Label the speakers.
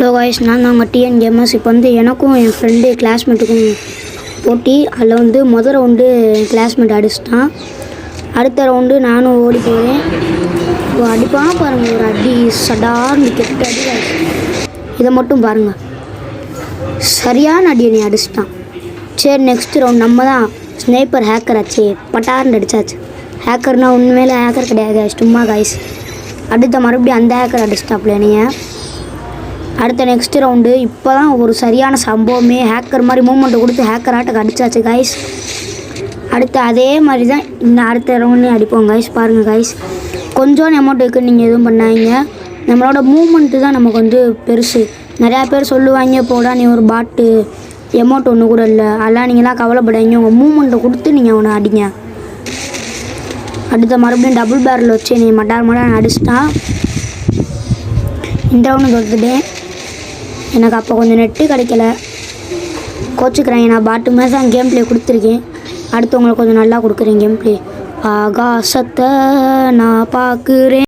Speaker 1: Hello guys, நான் தான் உங்கள் டிஎன் கேமர்ஸ். இப்போ வந்து எனக்கும் என் ஃப்ரெண்டு கிளாஸ்மேட்டுக்கும் போட்டி. அதில் வந்து முதல் ரவுண்டு கிளாஸ்மேட் அடிச்சிட்டான். அடுத்த ரவுண்டு நானும் ஓடி போகிறேன். இப்போ அடிப்பான் பாருங்கள், ஒரு அடி சடார்னு கெட்ட அடி. இதை மட்டும் பாருங்கள், சரியான அடி நீ அடிச்சிட்டான். சரி, நெக்ஸ்ட் ரவுண்ட் நம்ம தான் ஸ்னைப்பர் ஹேக்கர் ஆச்சு. பட்டார்னு அடித்தாச்சு. ஹேக்கர்னால் உண்மையிலே ஹேக்கர் கிடையாது, சும்மா காய்ஸ். அடுத்த மறுபடியும் அந்த ஹேக்கர் அடிச்சிட்டாப்ல நீங்கள். அடுத்த நெக்ஸ்ட் ரவுண்டு இப்போ தான் ஒரு சரியான சம்பவமே. ஹேக்கர் மாதிரி மூமெண்ட்டை கொடுத்து ஹேக்கர் ஆட்டக்கு அடித்தாச்சு காய்ஸ். அடுத்து அதே மாதிரி தான் இன்னும் அடுத்த ரவுண்டு அடிப்போம் காய்ஸ். பாருங்கள் காய்ஸ், கொஞ்சம் அமௌண்ட் இருக்குது, நீங்கள் எதுவும் பண்ணாங்க. நம்மளோட மூமெண்ட்டு தான் நமக்கு வந்து பெருசு. நிறையா பேர் சொல்லுவாங்க, போடா நீ ஒரு பாட்டு, எமௌண்ட் ஒன்று கூட இல்லை, அதெல்லாம் நீங்களாம் கவலைப்படாதீங்க, உங்கள் மூமெண்ட்டை கொடுத்து நீங்கள் அவனை அடிங்க. அடுத்த மறுபடியும் டபுள் பேரில் வச்சு நீ மட்டார் அடிச்சிட்டான். இந்த ரவுண்டு தோத்துட்டேன். எனக்கு அப்போ கொஞ்சம் நெட்டு கிடைக்கல, கோச்சுக்கிறாங்க. நான் பாட்டு மாதிரி தான் கேம் ப்ளே கொடுத்துருக்கேன். அடுத்து உங்களுக்கு கொஞ்சம் நல்லா கொடுக்குறேன் கேம் ப்ளே. ஆகாசத்தை நான் பார்க்குறேன்.